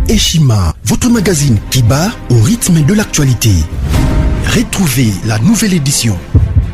Eshima, votre magazine qui bat au rythme de l'actualité. Retrouvez la nouvelle édition.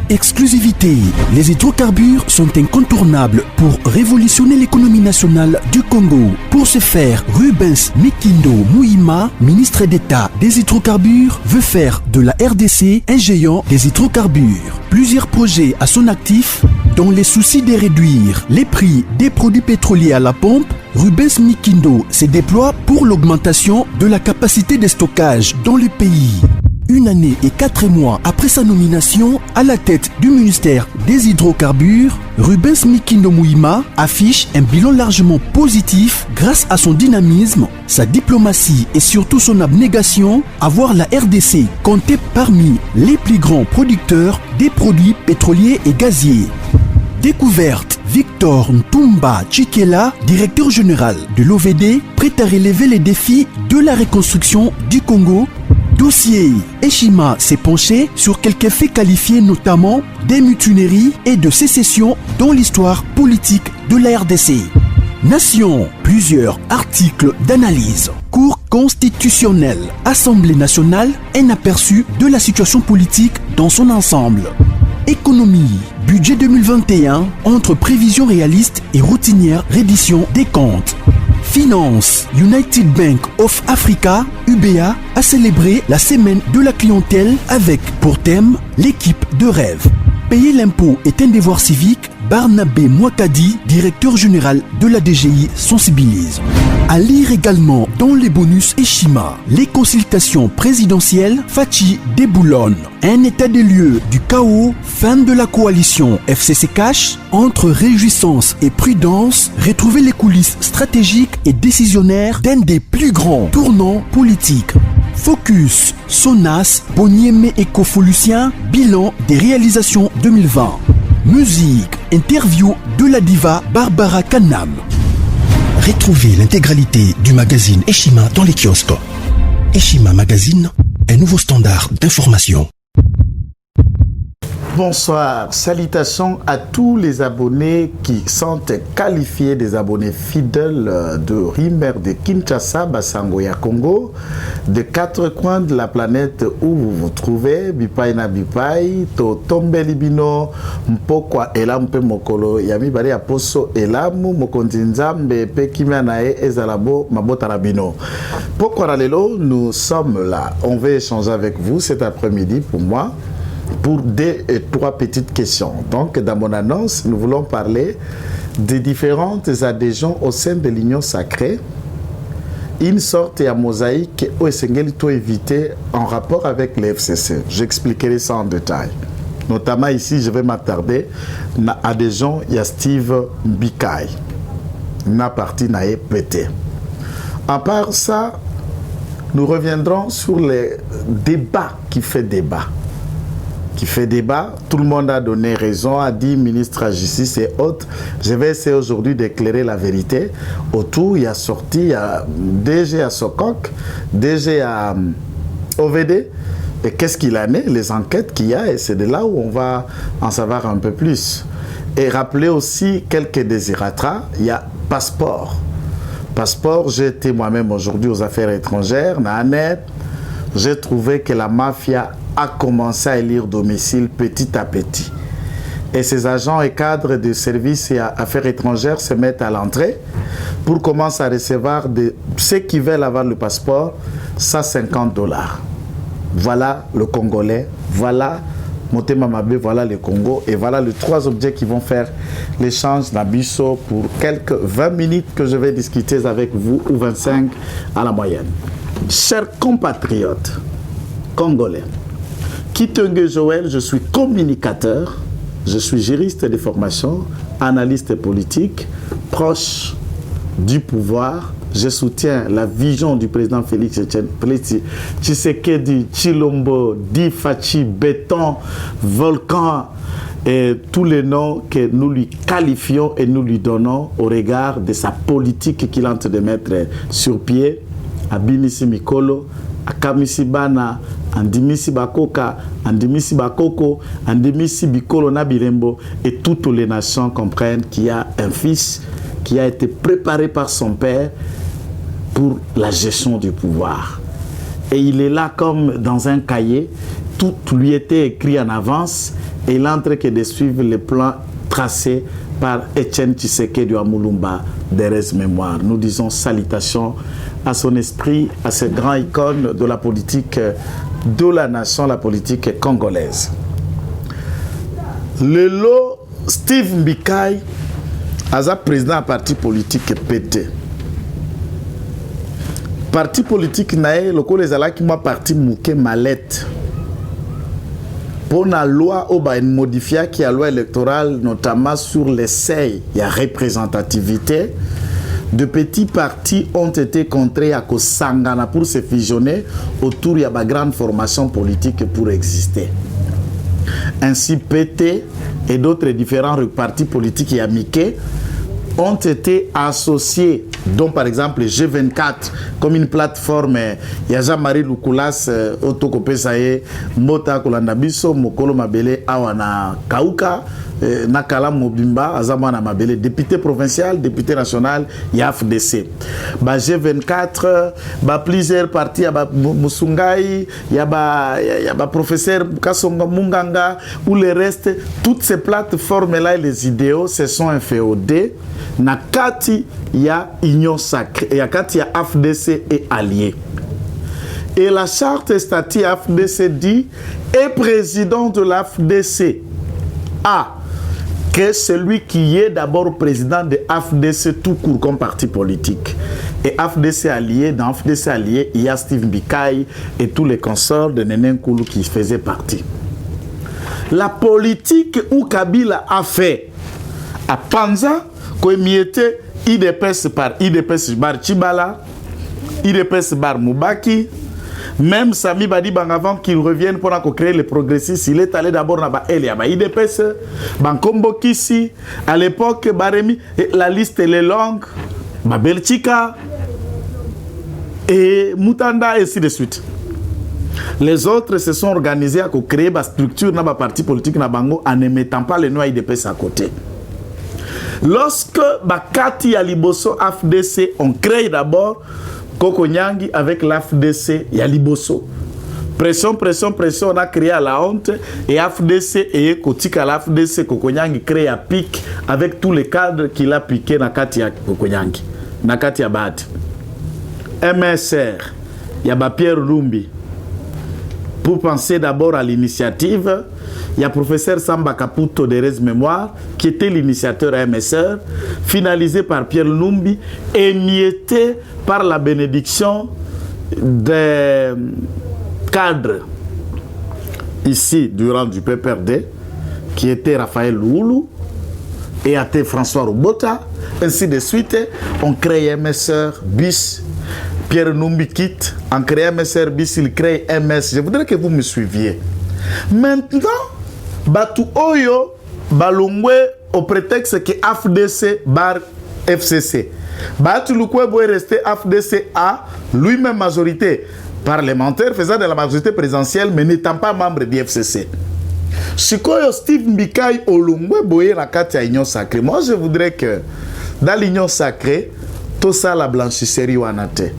Exclusivité, les hydrocarbures sont incontournables pour révolutionner l'économie nationale du Congo. Pour ce faire, Rubens Mikindo Mouima, ministre d'État des hydrocarbures, veut faire de la RDC un géant des hydrocarbures. Plusieurs projets à son actif, dans les soucis de réduire les prix des produits pétroliers à la pompe. Rubens Mikindo se déploie pour l'augmentation de la capacité de stockage dans le pays. Une année et 4 mois après sa nomination à la tête du ministère des hydrocarbures, Rubens Mikindo Mouima affiche un bilan largement positif grâce à son dynamisme, sa diplomatie et surtout son abnégation à voir la RDC compter parmi les plus grands producteurs des produits pétroliers et gaziers. Découverte, Victor Ntumba Chikela, directeur général de l'OVD, prêt à relever les défis de la reconstruction du Congo. Dossier, Eshima s'est penché sur quelques faits qualifiés notamment des mutineries et de sécession dans l'histoire politique de la RDC. Nation, plusieurs articles d'analyse. Cour constitutionnelle, Assemblée nationale, un aperçu de la situation politique dans son ensemble. Économie, budget 2021, entre prévisions réalistes et routinières reddition des comptes. Finance, United Bank of Africa, UBA, a célébré la semaine de la clientèle avec pour thème l'équipe de rêve. Payer l'impôt est un devoir civique. Barnabé Mwakadi, directeur général de la DGI, sensibilise. À lire également dans les bonus Eshima, les consultations présidentielles Fachi déboulonne. Un état des lieux du chaos, fin de la coalition FCC Cash, entre réjouissance et prudence, retrouver les coulisses stratégiques et décisionnaires d'un des plus grands tournants politiques. Focus, Sonas, Bonieme et Kofolusien, bilan des réalisations 2020. Musique, interview de la diva Barbara Kanam. Retrouvez l'intégralité du magazine Eshima dans les kiosques. Eshima Magazine, un nouveau standard d'information. Bonsoir, salutations à tous les abonnés qui sont qualifiés des abonnés fidèles de Rimer de Kinshasa, Basangoya, Congo, de 4 coins de la planète où vous vous trouvez, Bipai na Bipai, to Tombe Libino, Mpokwa Elampe Mokolo, Yami Bari Aposo Elamu, Mokonzinzambe, Pekimianae, Ezalabo, Mabotarabino. Pokwa Lelo, nous sommes là. On va échanger avec vous cet après-midi pour moi. Pour 2 et 3 petites questions. Donc, dans mon annonce, nous voulons parler des différentes adhésions au sein de l'Union sacrée. Une sorte de mosaïque où Essengeli doit éviter en rapport avec les FCC. J'expliquerai ça en détail. Notamment ici, je vais m'attarder à l'adhésion de Steve Mbikai. Na partie na pété. À part ça, nous reviendrons sur les débats qui fait débat. Tout le monde a donné raison, a dit ministre à justice et autres. Je vais essayer aujourd'hui d'éclairer la vérité. Autour, il y a sorti, il y a DG à Sokok, DG à OVD. Et qu'est-ce qu'il en est, les enquêtes qu'il y a, et c'est de là où on va en savoir un peu plus. Et rappeler aussi quelques désiratra, il y a passeport. Passeport, j'ai été moi-même aujourd'hui aux affaires étrangères, j'ai trouvé que la mafia a commencé à élire domicile petit à petit. Et ces agents et cadres de services et affaires étrangères se mettent à l'entrée pour commencer à recevoir de ceux qui veulent avoir le passeport, $150. Voilà le Congolais, voilà Motema Mabe, voilà le Congo, et voilà les 3 objets qui vont faire l'échange d'Abisso pour quelques 20 minutes que je vais discuter avec vous, ou 25 à la moyenne. Chers compatriotes congolais, Kitenge Joël, je suis communicateur, je suis juriste de formation, analyste politique, proche du pouvoir. Je soutiens la vision du président Félix Tshisekedi, Chilombo, Difachi, Béton, Volcan et tous les noms que nous lui qualifions et nous lui donnons au regard de sa politique qu'il est en train de mettre sur pied. À Binisi Mikolo, à Kamisi Bana, Andimisi Bakoka, Andimisi Bakoko, Andimisi Bikolo Nabirembo, et toutes les nations comprennent qu'il y a un fils qui a été préparé par son père pour la gestion du pouvoir. Et il est là comme dans un cahier, tout lui était écrit en avance et il n'a entre que de suivre les plans tracés par Etienne Tshisekedi Amulumba d'Erez Mémoire. Nous disons salutations à son esprit, à cette grande icône de la politique de la nation, la politique congolaise. Le lot Steve Mbikai, président du parti politique PT. Parti politique nae loko les ala qui m'a parti mouke mallette pour la loi au ba modifier qui a loi électorale notamment sur les seuils et la représentativité de petits partis ont été contraints à Kosangana pour se fusionner autour de la grande formation politique pour exister. Ainsi PT et d'autres différents partis politiques et amiqués ont été associés, dont par exemple G24 comme une plateforme. Yaja Marie Lukulas Otokopesaye Mota Kolandabiso Mokolo Mabele Awana Kauka Nakala Mobimba Azamana Mabele, député provincial, député national, YAFDC. Ba G24, ba plusieurs partis, yaba Musungai, yaba professeur Kasonga Munganga ou le reste, toutes ces plateformes-là et les idéaux se sont inféodés. Nakati ya Union Sacrée, et Nakati ya AFDC et alliés. Et la charte statut AFDC dit, et président de l'AFDC A, que celui qui est d'abord président de AFDC tout court comme parti politique. Et AFDC allié, dans AFDC allié, il y a Steve Mbikai et tous les consorts de Nenen Koulou qui faisaient partie. La politique où Kabila a fait à Panza, comme il était IDPS par IDPS Bar Chibala, IDPS Bar Moubaki, même Sami Badi Bang avant qu'il revienne pour créer les progressistes, il est allé d'abord dans Elia, IDPS, Bankombo Kissi, à l'époque, Baremi, la liste elle est longue, Belchika, et Mutanda, et ainsi de suite. Les autres se sont organisés à créer une structure dans le parti politique en ne mettant pas les noms IDPS à côté. Lorsque Bakati Yaliboso AFDC ont créé d'abord Koko Nyangi avec l'AFDC Yaliboso. Pression, on a créé à la honte et AFDC et Kotika l'AFDC Koko Nyangi créé à pic avec tous les cadres qu'il a piqué dans Katia Koko Nyangi, dans Katia Bad. MSR, Yaba Pierre Lumbi. Pour penser d'abord à l'initiative, il y a professeur Samba Caputo d'Erez Mémoire, qui était l'initiateur à MSR, finalisé par Pierre Lumbi, émietté par la bénédiction des cadres ici du rang du PPRD, qui était Raphaël Loulou et Athé François Robota, ainsi de suite. On crée MSR bis. Pierre Numbi quitte, en créant MSR bis, il crée MS. Je voudrais que vous me suiviez. Maintenant, Batu Oyo, Balungwe, au prétexte que AFDC bar FCC. Batu Lukwe est resté AFDC A, lui-même majorité parlementaire, faisant de la majorité présidentielle, mais n'étant pas membre du FCC. Sikoyo Steve Mbikai Olungwe Boye la Katia Union Sacrée. Moi, je voudrais que dans l'Union Sacrée, tout ça, la blanchisserie ou anate.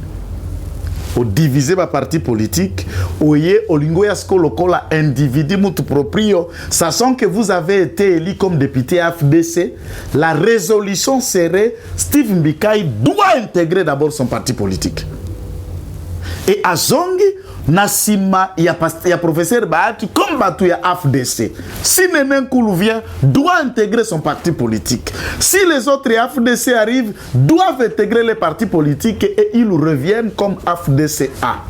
Au diviser ma parti politique, oye, olingo yasko lokola individu mutu proprio, sachant que vous avez été élu comme député AFDC, la résolution serait Steve Mbikai doit intégrer d'abord son parti politique. Et à Zongi, Nassima, il y a professeur Bahati, comme Batou, il y a AFDC. Si Nenen Koulou vient, doit intégrer son parti politique. Si les autres AFDC arrivent, doivent intégrer les partis politiques et ils reviennent comme AFDCA.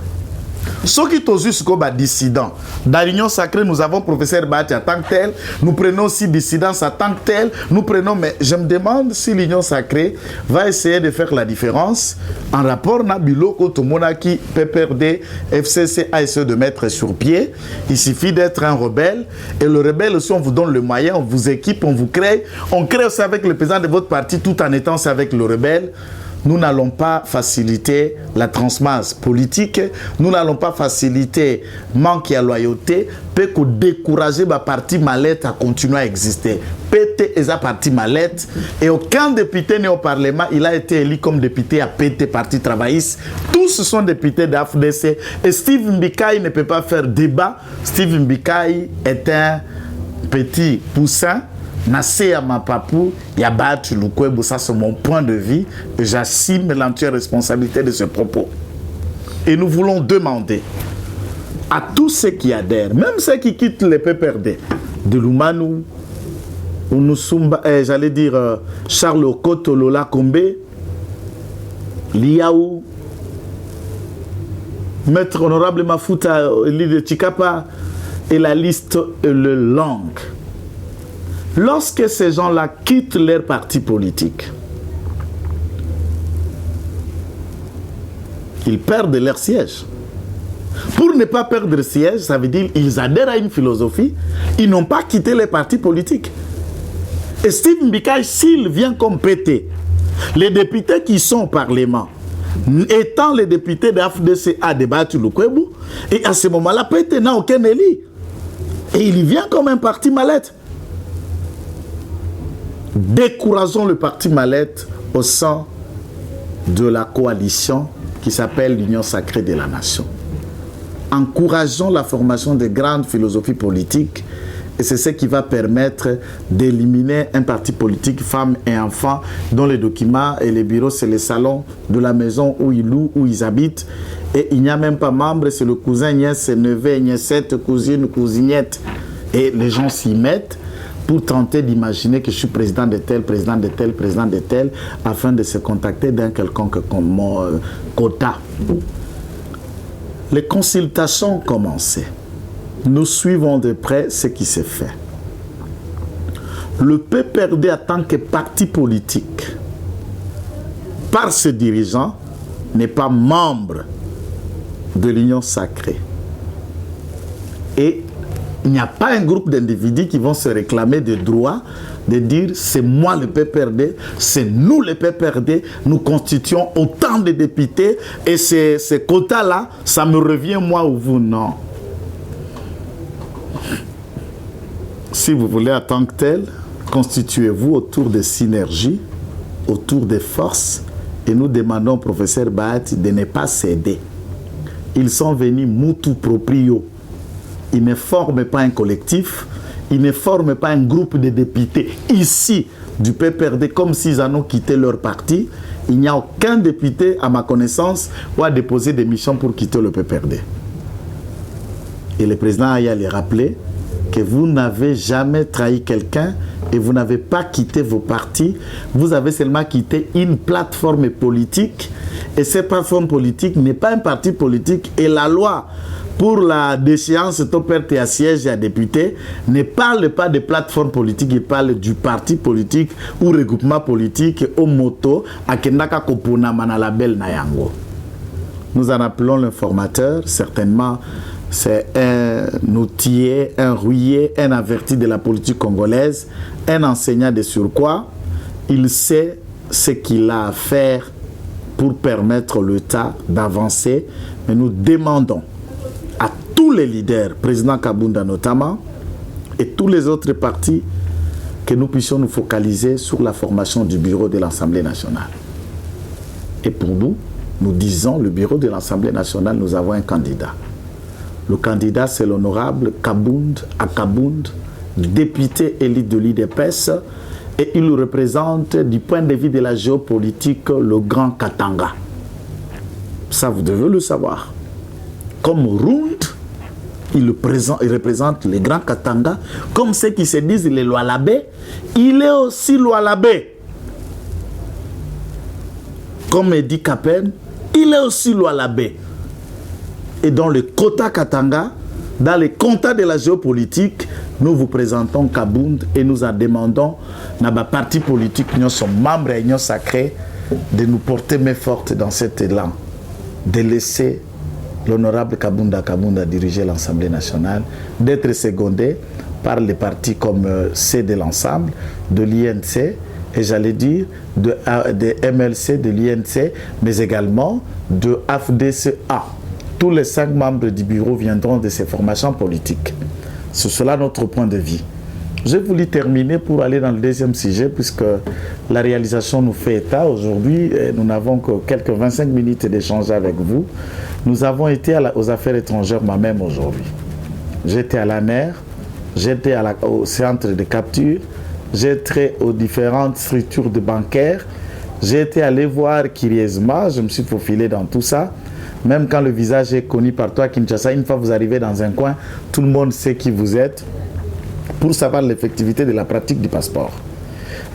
Ce qui est juste comme dissident. Dans l'Union Sacrée, nous avons professeur Bahati en tant que tel. Nous prenons aussi dissidence en tant que tel. Nous prenons, mais je me demande si l'Union Sacrée va essayer de faire la différence en rapport à Biloko Tomonaki, PPRD, FCC a essayé de mettre sur pied. Il suffit d'être un rebelle. Et le rebelle aussi, on vous donne le moyen, on vous équipe, on vous crée. On crée aussi avec le président de votre parti tout en étant aussi avec le rebelle. nous n'allons pas faciliter la transmasse politique, nous n'allons pas faciliter manque de loyauté, peut que décourager la partie mallette à continuer à exister. PT est la partie mallette et aucun député né au Parlement, il a été élu comme député à PT, parti travailliste. Tous sont députés d'AFDC et Steve Mbikai ne peut pas faire débat. Steve Mbikai est un petit poussin. Nassé à ma papou, Yabat Lukwebo, ça c'est mon point de vue et j'assume l'entière responsabilité de ce propos. Et nous voulons demander à tous ceux qui adhèrent, même ceux qui quittent les PPRD, de Lumanou, Unusumba, j'allais dire Charles Okoto, Lola Kombe, Liaou, Maître Honorable Mafuta, l'île de Chikapa, et la liste est longue. Lorsque ces gens-là quittent leur parti politique, ils perdent leur siège. Pour ne pas perdre le siège, ça veut dire qu'ils adhèrent à une philosophie, ils n'ont pas quitté les partis politiques. Et Steve Mbikai, s'il vient comme PT, les députés qui sont au Parlement, étant les députés de l'AFDC à débattre le Kwebu, et à ce moment-là, PT n'a aucun élu. Et il vient comme un parti mallette. Décourageons le parti mallette au sein de la coalition qui s'appelle l'Union sacrée de la nation. Encourageons la formation de grandes philosophies politiques et c'est ce qui va permettre d'éliminer un parti politique, femmes et enfants, dont les documents et les bureaux, c'est les salons de la maison où ils louent, où ils habitent. Et il n'y a même pas membre, c'est le cousin, nièce, neveu, niècette, cousine, cousinette. Et les gens s'y mettent pour tenter d'imaginer que je suis président de tel, président de tel, président de tel, afin de se contacter d'un quelconque quota. Les consultations ont commencé. Nous suivons de près ce qui s'est fait. Le PPRD en tant que parti politique, par ses dirigeants, n'est pas membre de l'Union sacrée. Et il n'y a pas un groupe d'individus qui vont se réclamer de droit de dire c'est moi le PPRD, c'est nous le PPRD, nous constituons autant de députés et ces quotas-là, ça me revient moi ou vous, non. Si vous voulez en tant que tel, constituez-vous autour de synergies, autour des forces et nous demandons au professeur Bahati de ne pas céder. Ils sont venus mutu proprio. Ils ne forment pas un collectif, ils ne forment pas un groupe de députés ici du PPRD comme s'ils en ont quitté leur parti. Il n'y a aucun député, à ma connaissance, qui a déposé des missions pour quitter le PPRD. Et le président a les rappeler que vous n'avez jamais trahi quelqu'un et vous n'avez pas quitté vos partis. Vous avez seulement quitté une plateforme politique et cette plateforme politique n'est pas un parti politique et la loi pour la déchéance de perte à siège et à député ne parle pas de plateforme politique, il parle du parti politique ou regroupement politique au moto à Kendaka Kopuna Manalabel Nayango. Nous en appelons l'informateur, certainement c'est un outillé, un rouillé, un averti de la politique congolaise, un enseignant de surcroît. Il sait ce qu'il a à faire pour permettre l'État d'avancer, mais nous demandons à tous les leaders, président Kabunda notamment, et tous les autres partis, que nous puissions nous focaliser sur la formation du bureau de l'Assemblée nationale. Et pour nous, nous disons, le bureau de l'Assemblée nationale, nous avons un candidat. Le candidat, c'est l'honorable Kabound Akabound, député élu de l'IDPS, et il représente, du point de vue de la géopolitique, le Grand Katanga. Ça, vous devez le savoir. Comme Rund, il représente les Grands Katanga, comme ceux qui se disent les Lualabé, il est aussi Lualabé. Comme Edi Kapen, il est aussi Lualabé. Et dans le quota Katanga, dans les quotas de la géopolitique, nous vous présentons Kabound et nous en demandons, dans ma parti politique, nous sommes membres et nous sacrés, de nous porter main forte dans cet élan, de laisser l'honorable Kabounda diriger l'Assemblée nationale, d'être secondé par les partis comme C de l'ensemble, de l'INC et j'allais dire de MLC, de l'INC, mais également de AFDCA. Tous les 5 membres du bureau viendront de ces formations politiques. C'est cela notre point de vue. J'ai voulu terminer pour aller dans le deuxième sujet, puisque la réalisation nous fait état. Aujourd'hui, nous n'avons que quelques 25 minutes d'échange avec vous. Nous avons été aux affaires étrangères moi-même aujourd'hui. J'étais à l'ANER, j'étais au centre de capture, j'étais aux différentes structures de bancaires, j'ai été allé voir Kiriezma, je me suis faufilé dans tout ça. Même quand le visage est connu par toi, Kinshasa, une fois que vous arrivez dans un coin, tout le monde sait qui vous êtes, pour savoir l'effectivité de la pratique du passeport.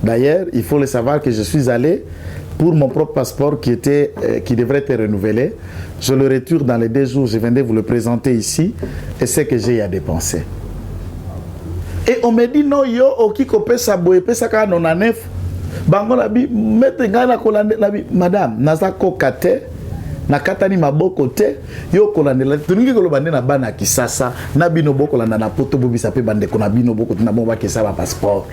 D'ailleurs, il faut le savoir que je suis allé pour mon propre passeport qui devrait être renouvelé. Je le retire dans les 2 jours, je viens de vous le présenter ici, et c'est que j'ai à dépenser. Et on me dit non, yo, okiko pesa boye, pesa ka nonanef, bango nabi, mette ngana kolande nabi, madame, naza kokate, nakatani maboko te, yo kolande la, tuningi kolobande na bana kisasa, nabi no boko landa na poto bobi sape bande kona bino boko tina bomba kesa ba passeport.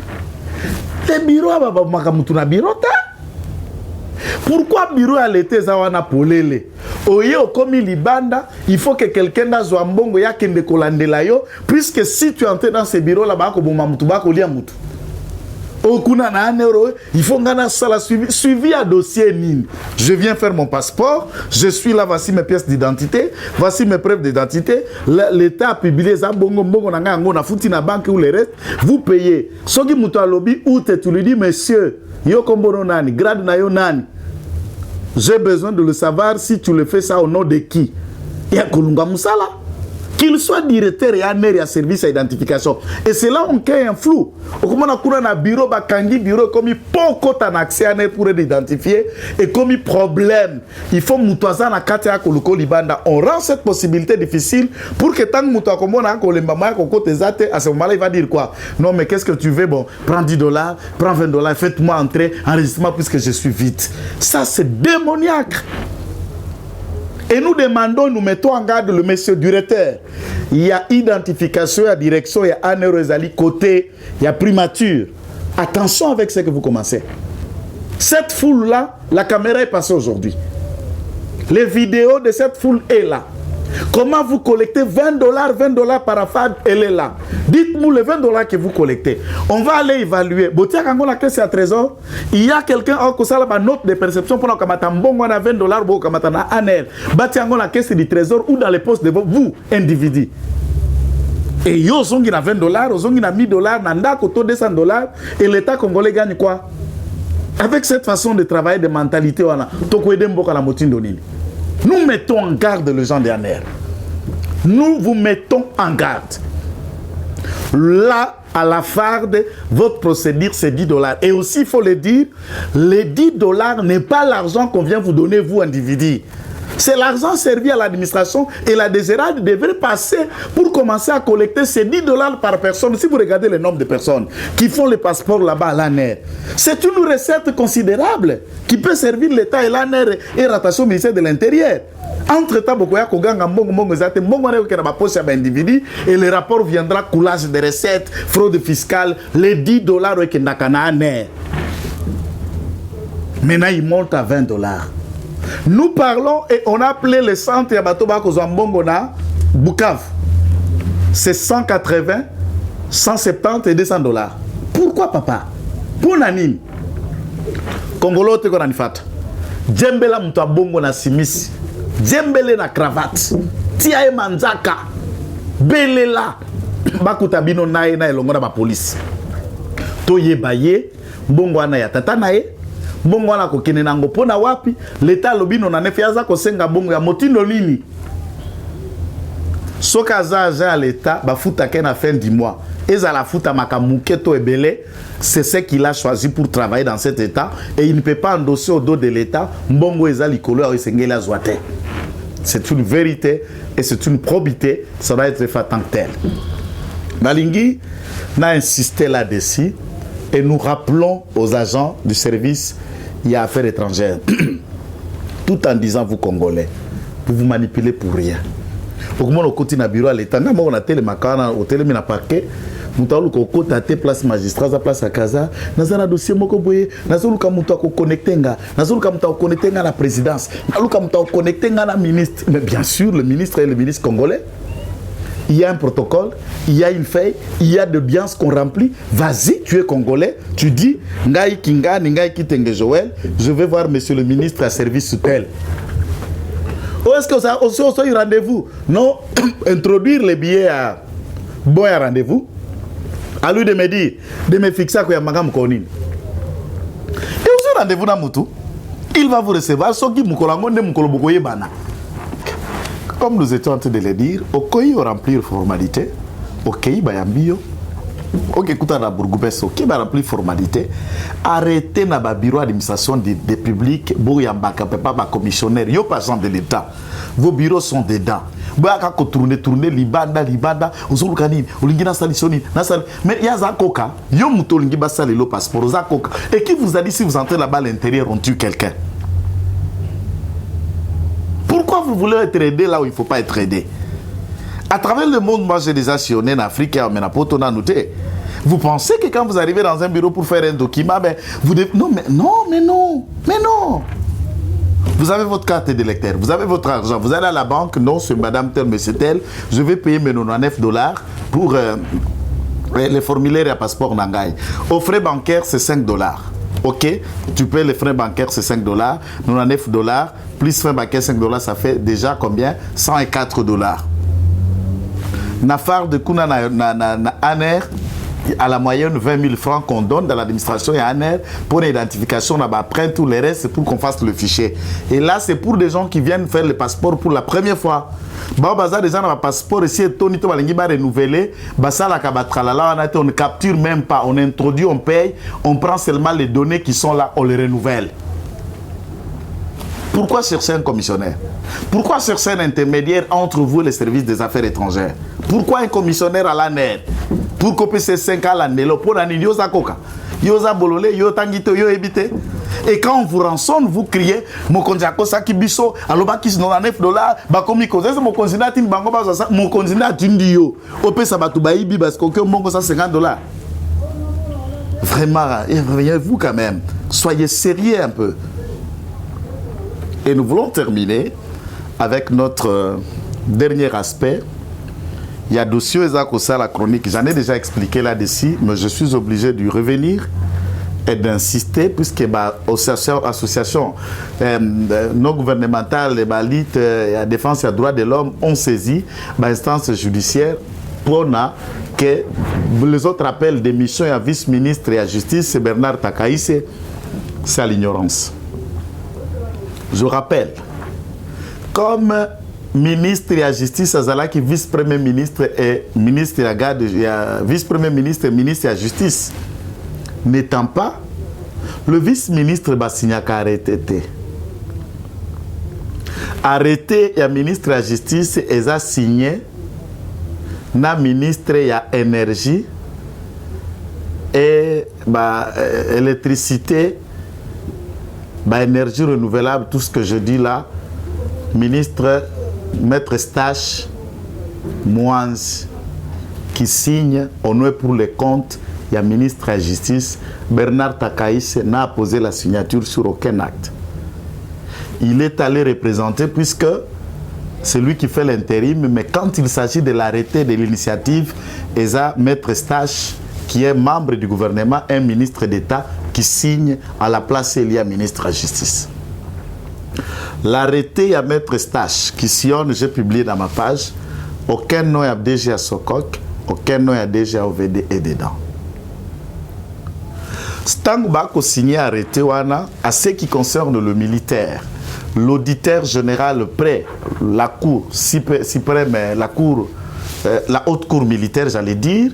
Le bureau aba makamutu na bureau ta. Pourquoi bureau à l'été zawana polele? Oye okomi libanda, il faut que quelqu'un da zwambongo ya kende kolandela yo, puisque si tu entres dans ce bureau là ba ko boma mutu ba ko lia mutu. Okuna na anero, il faut ngana sala suivi à dossier nini. Je viens faire mon passeport, je suis là, voici mes pièces d'identité, voici mes preuves d'identité. L'État a publié ça, bongo bongo na ngo na futi na banque ou le reste, vous payez. Soki mutu alobi ou tu lui dis monsieur, yo kombono nani, grade na yo nani. J'ai besoin de le savoir si tu le fais ça au nom de qui. Ya kolunga musala. Qu'il soit directeur et un service à identification. Et c'est là on crée un flou. Comme on a couru dans un bureau, bureau comme il faut qu'on accès à pour identifier et comme il problème. Il faut mutoisa na katia koloko libanda. On rend cette possibilité difficile pour que tant mutoa comme on a kolembama kokote zate à ce moment-là il va dire quoi? Non mais qu'est-ce que tu veux? Bon, prends $10, prends $20, faites-moi entrer enregistrement puisque je suis vite. Ça c'est démoniaque. Et nous demandons, nous mettons en garde le monsieur directeur. Il y a identification, il y a direction, il y a anérosélie côté, il y a primature. Attention avec ce que vous commencez. Cette foule-là, la caméra est passée aujourd'hui. Les vidéos de cette foule est là. Comment vous collectez $20 par affaire, elle est là. Dites-nous les $20 que vous collectez. On va aller évaluer. Botia quand on a caisse à trésor, il y a quelqu'un qui a une note de perception pour qu'on ait $20 pour qu'on ait un air. Botia quand on a caisse du trésor ou dans les postes de vous, individus. Et yo zongi na $20, zongi na $1000, nanda koto $200 et l'État congolais gagne quoi? Avec cette façon de travailler, de mentalité, nous mettons en garde les gens d'ANER. Nous vous mettons en garde. Là, à la farde, votre procédure, c'est $10. Et aussi, il faut le dire, les $10 n'est pas l'argent qu'on vient vous donner, vous, individu. C'est l'argent servi à l'administration et la DGRAD devrait passer pour commencer à collecter ces $10 par personne. Si vous regardez le nombre de personnes qui font le passeport là-bas à l'ANER, c'est une recette considérable qui peut servir l'État et l'ANER et rattaché au ministère de l'Intérieur. Entre-temps, et le rapport viendra coulage de recettes, fraude fiscale, les $10 qui n'a ANER. Maintenant, il monte à $20. Nous parlons et on a appelé le centre Yabatoba Kozambongona Bukavu. C'est 180, 170 et $200. Pourquoi papa? Pour Nanine. Congolo te konanifata. Djembela mtu abongo na simisi. Djembele na cravate. Tiae manzaka. Belela. Bakuta bino nae na elongo ba police. Toye baye. Bongo ana ya tata nae. Bongo wana kokene nango pona wapi l'État lobino na nefiaza kosenga bongo ya motindo nini soka za l'État bafuta ke na fin du mois eza la futa makamuketo ebele c'est ce qu'il a choisi pour travailler dans cet État et il ne peut pas endosser au dos de l'État mbongo eza likolo ya esengeli azwate. C'est une vérité et c'est une probité, ça doit être fait en tel. Nalingi n'a insisté là-dessus et nous rappelons aux agents du service il y a affaires étrangères, tout en disant vous Congolais, vous manipulez pour rien. Au moment où on continue à bureau à l'État, on a télémakana, au télémina parquet, Moutalu ko tate place magistrat za place à Casa, nazana dossier moko boye, nazulu ka muta ko connectenga, nazulu ka muta ko connectenga la présidence, nazulu ka muta ko connectenga la ministre. Mais bien sûr, le ministre est le ministre congolais. Il y a un protocole, il y a une feuille, il y a de biens qu'on remplit. Vas-y, tu es congolais, tu dis Ngai Kinga, Ngai Kitenge Joël, je vais voir monsieur le ministre à service sous tel. Ou est-ce que ça aussi un rendez-vous? Non, introduire les billets à bon rendez-vous. À lui de me dire, de me fixer quoi magam konin. Et aussi rendez-vous dans Moutou, il va vous recevoir ce qui moukolango ne moukolobokoye bana. Comme nous étions en train de le dire, au Koyi on remplir formalité, au Koyi bayambio, ok écoute na bourgoubès, ok ba remplir formalité, arrêtez na ba bureau d'administration des publics, boyambaka pas ba commissionnaire, yo pas de l'État. Vos bureaux sont dedans. Boyaka ko tourner libanda, uzulukanini, ulingina salisoni, nasal. Mais ya za koka, yo muto lingi ba salelo passeport za koka. Et qui vous a dit si vous entrez là-bas à l'intérieur on tue quelqu'un? Pourquoi vous voulez être aidé là où il ne faut pas être aidé? À travers le monde, moi j'ai déjà sillonné en Afrique et en Menapoto. Vous pensez que quand vous arrivez dans un bureau pour faire un document, ben, vous devez... Non. Vous avez votre carte d'électeur, vous avez votre argent, vous allez à la banque, non, c'est madame tel, monsieur tel, je vais payer mes $99 pour les formulaires à passeport Nangai. Aux frais bancaires, c'est $5. Ok, tu payes les frais bancaires, c'est $5, $99, plus frais bancaires, $5, ça fait déjà combien? $104. Nafar de Kuna na ANER, à la moyenne 20 000 francs qu'on donne dans l'administration et ANER pour l'identification, après tout le reste, c'est pour qu'on fasse le fichier. Et là, c'est pour des gens qui viennent faire le passeport pour la première fois. Bah, des gens ont un passeport ici, on renouveler, on ne capture même pas, on introduit, on paye, on prend seulement les données qui sont là, on les renouvelle. Pourquoi chercher un commissionnaire? Pourquoi chercher un intermédiaire entre vous et les services des affaires étrangères? Pourquoi un commissionnaire à l'ANER? Pour copier ces 5 ans à l'année, pour l'année, yosa koka, yosa bololé, yo tangito, yo ebité. Et quand on vous rançonne, vous criez, mon kondiako saki biso, aloba kis $99, bakomi koze, mon konzina tin bango baza, mon konzina tindio, opé sabatu baibi, parce que mongo ça $50. Vraiment, réveillez-vous quand même, soyez sérieux un peu. Et nous voulons terminer avec notre dernier aspect. Il y a dossier Ezakosa la chronique, j'en ai déjà expliqué là-dessus, mais je suis obligé d'y revenir et d'insister, puisque l'association non gouvernementale, la défense des droits de l'homme ont saisi l'instance judiciaire pour que les autres appels d'émission à vice-ministre et à justice, c'est Bernard Takaïse, c'est à l'ignorance. Je rappelle, comme ministre de la justice, Azalaki, vice-premier ministre et ministre de la garde, vice-premier ministre et ministre de la justice, n'étant pas, le vice-ministre Bassignaka arrêté et le ministre de la justice et a signé na ministre de l'énergie et électricité, énergie renouvelable, tout ce que je dis là, ministre Maître Stache Mouanz qui signe au nom pour les comptes, il y a ministre de la Justice, Bernard Takaïs n'a posé la signature sur aucun acte. Il est allé représenter puisque c'est lui qui fait l'intérim, mais quand il s'agit de l'arrêté de l'initiative, il y a Maître Stache qui est membre du gouvernement, un ministre d'État qui signe à la place il y a ministre de la Justice. L'arrêté à Maître Stache qui sillonne, j'ai publié dans ma page, aucun nom à DG à Sokok, aucun nom à DG à OVD est dedans. Stang Bako signé arrêté à ce qui concerne le militaire. L'auditeur général près la cour suprême, la haute cour militaire, j'allais dire,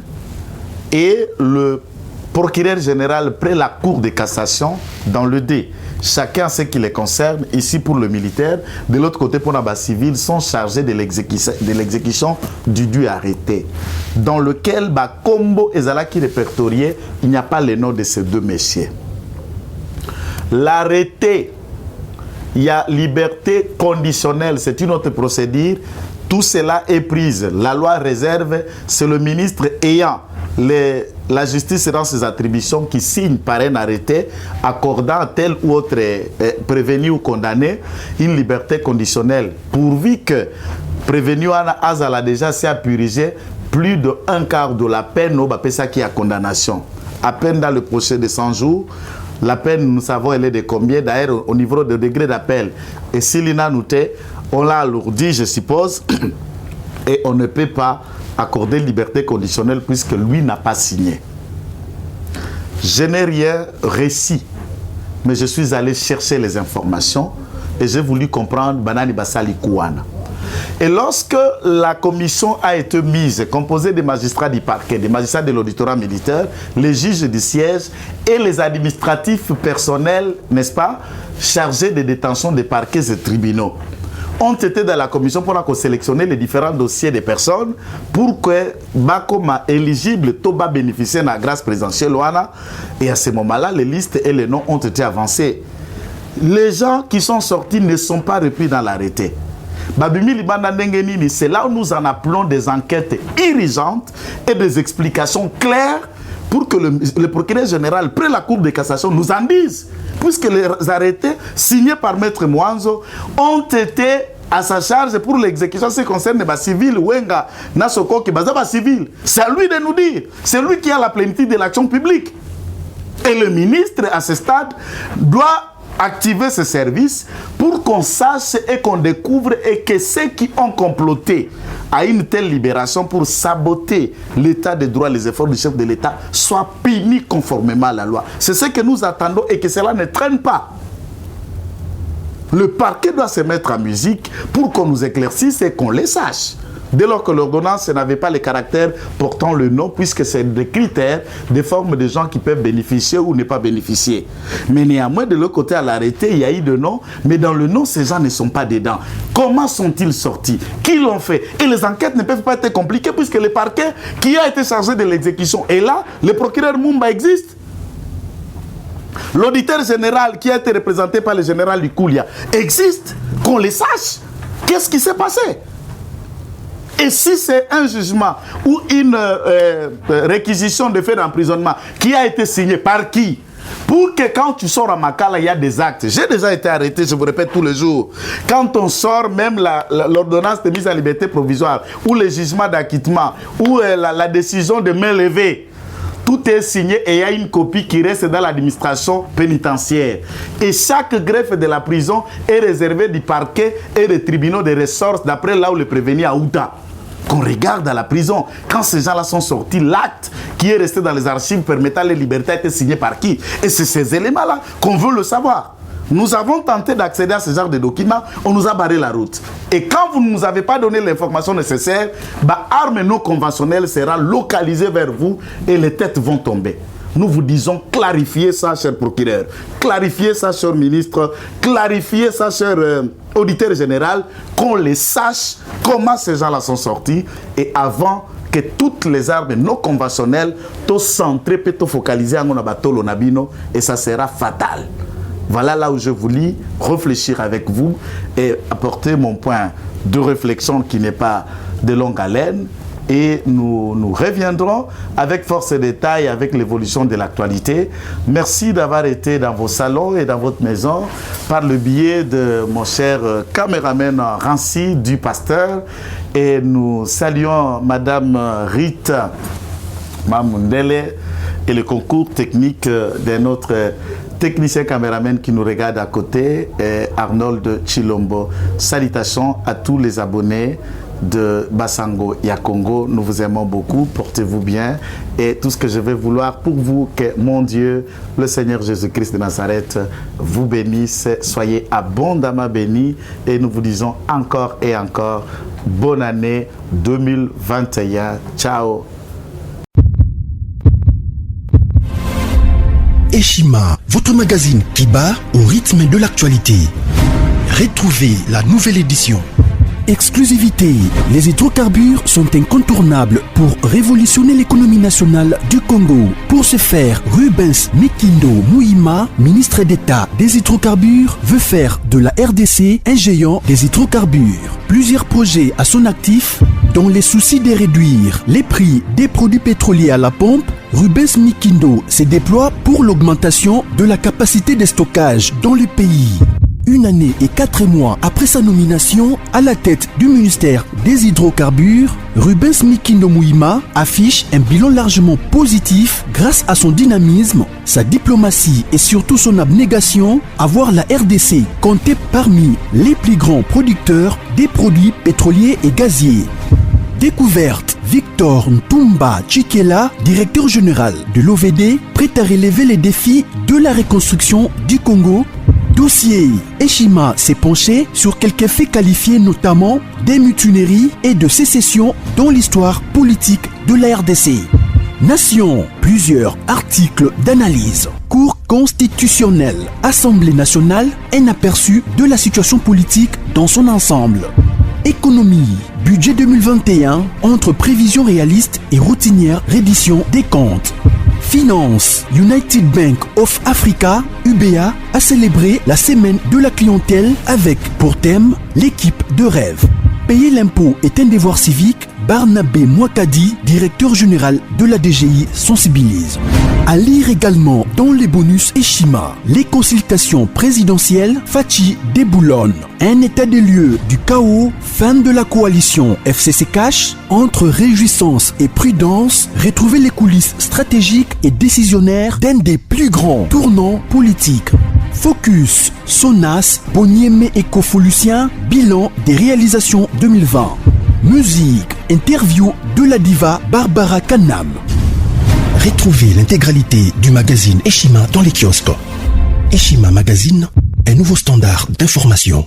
et le procureur général près la cour de cassation dans le D. Chacun ce qui les concerne, ici pour le militaire, de l'autre côté pour la civile, sont chargés de l'exécution du dû arrêté. Dans lequel, Combo et Zalaki répertorié, il n'y a pas les noms de ces deux messieurs. L'arrêté, il y a liberté conditionnelle, c'est une autre procédure. tout cela est prise. La loi réserve, c'est le ministre ayant la justice dans ses attributions qui signe par un arrêté accordant à tel ou autre prévenu ou condamné une liberté conditionnelle, pourvu que prévenu a déjà s'est purgé plus de un quart de la peine au Bapesa qui a condamnation. À peine dans le procès de 100 jours, la peine, nous savons, elle est de combien? D'ailleurs, au niveau de degré d'appel. Et si l'INA noté, on l'a alourdi, je suppose, et on ne peut pas accorder liberté conditionnelle puisque lui n'a pas signé. Je n'ai rien réussi, mais je suis allé chercher les informations et j'ai voulu comprendre Banani Basali Kouana. Et lorsque la commission a été mise, composée des magistrats du parquet, des magistrats de l'auditorat militaire, les juges du siège et les administratifs personnels, n'est-ce pas, chargés de détention des parquets et tribunaux, ont été dans la commission pour sélectionner les différents dossiers des personnes pour que Bakoma éligible Toba bénéficier de la grâce présidentielle. Et à ce moment-là, les listes et les noms ont été avancés. Les gens qui sont sortis ne sont pas repris dans l'arrêté. C'est là où nous en appelons des enquêtes urgentes et des explications claires pour que le procureur général, près la Cour de cassation, nous en dise. Puisque les arrêtés signés par Maître Mwanzo ont été à sa charge pour l'exécution. Ce qui concerne les civils, Wenga, Nasoko, qui est civil. C'est à lui de nous dire. C'est lui qui a la plénitude de l'action publique. Et le ministre, à ce stade, doit activer ce service pour qu'on sache et qu'on découvre et que ceux qui ont comploté à une telle libération pour saboter l'état de droit, les efforts du chef de l'État soient punis conformément à la loi. C'est ce que nous attendons et que cela ne traîne pas. Le parquet doit se mettre en musique pour qu'on nous éclaircisse et qu'on les sache. Dès lors que l'ordonnance n'avait pas les caractères portant le nom, puisque c'est des critères, des formes de gens qui peuvent bénéficier ou ne pas bénéficier. Mais néanmoins, de l'autre côté, à l'arrêté, il y a eu de noms, mais dans le nom, ces gens ne sont pas dedans. Comment sont-ils sortis? Qui l'ont fait? Et les enquêtes ne peuvent pas être compliquées, puisque le parquet qui a été chargé de l'exécution est là, le procureur Mumba existe. L'auditeur général qui a été représenté par le général Likoulia existe, qu'on les sache. Qu'est-ce qui s'est passé? Et si c'est un jugement ou une réquisition de fait d'emprisonnement qui a été signé par qui? Pour que quand tu sors à Makala, il y a des actes. J'ai déjà été arrêté, je vous répète tous les jours. Quand on sort, même l'ordonnance de mise en liberté provisoire, ou le jugement d'acquittement, ou la décision de main levée, tout est signé et il y a une copie qui reste dans l'administration pénitentiaire. Et chaque greffe de la prison est réservée du parquet et des tribunaux de ressources d'après là où le prévenu a outa. Qu'on regarde à la prison, quand ces gens-là sont sortis, l'acte qui est resté dans les archives permettant les libertés a été signé par qui? Et c'est ces éléments-là qu'on veut le savoir. Nous avons tenté d'accéder à ce genre de documents, on nous a barré la route. Et quand vous ne nous avez pas donné l'information nécessaire, arme non conventionnelle sera localisée vers vous et les têtes vont tomber. Nous vous disons, clarifiez ça, cher procureur, clarifiez ça, cher ministre, clarifiez ça, cher auditeur général, qu'on les sache comment ces gens-là sont sortis et avant que toutes les armes non conventionnelles soient centrées, peut focaliser en Batolo Nabino et ça sera fatal. Voilà là où je voulais réfléchir avec vous et apporter mon point de réflexion qui n'est pas de longue haleine. Et nous reviendrons avec force et détail avec l'évolution de l'actualité. Merci d'avoir été dans vos salons et dans votre maison par le biais de mon cher caméraman Rancy du Pasteur. Et nous saluons Madame Rita Mamundele et le concours technique de notre technicien caméraman qui nous regarde à côté, Arnold Chilombo. Salutations à tous les abonnés de Basango Yakongo. Nous vous aimons beaucoup, portez-vous bien et tout ce que je vais vouloir pour vous, que mon Dieu, le Seigneur Jésus-Christ de Nazareth vous bénisse, soyez abondamment bénis et nous vous disons encore et encore bonne année 2021. Ciao. Eshima, votre magazine qui bat au rythme de l'actualité. Retrouvez la nouvelle édition Exclusivité. Les hydrocarbures sont incontournables pour révolutionner l'économie nationale du Congo. Pour ce faire, Rubens Mikindo Mouima, ministre d'État des hydrocarbures, veut faire de la RDC un géant des hydrocarbures. Plusieurs projets à son actif, dans les soucis de réduire les prix des produits pétroliers à la pompe, Rubens Mikindo se déploie pour l'augmentation de la capacité de stockage dans le pays. Une année et 4 mois après sa nomination à la tête du ministère des hydrocarbures, Rubens Mikindo Mouima affiche un bilan largement positif grâce à son dynamisme, sa diplomatie et surtout son abnégation à voir la RDC compter parmi les plus grands producteurs des produits pétroliers et gaziers. Découverte, Victor Ntumba Chikela, directeur général de l'OVD, prêt à relever les défis de la reconstruction du Congo. Dossier, Eshima s'est penché sur quelques faits qualifiés notamment des mutineries et de sécession dans l'histoire politique de la RDC. Nation, plusieurs articles d'analyse. Cour constitutionnelle, Assemblée nationale, un aperçu de la situation politique dans son ensemble. Économie, budget 2021, entre prévisions réalistes et routinières reddition des comptes. Finance, United Bank of Africa, UBA, a célébré la semaine de la clientèle avec, pour thème, l'équipe de rêve. Payer l'impôt est un devoir civique, Barnabé Mwakadi, directeur général de la DGI, sensibilise. À lire également dans les bonus Eshima, les consultations présidentielles, Fachi déboulonne. Un état des lieux du chaos, fin de la coalition FCC Cash, entre réjouissance et prudence, retrouver les coulisses stratégiques et décisionnaires d'un des plus grands tournants politiques. Focus, Sonas, Bonieme et Kofolusien, bilan des réalisations 2020. Musique, interview de la diva Barbara Kanam. Retrouvez l'intégralité du magazine Eshima dans les kiosques. Eshima Magazine, un nouveau standard d'information.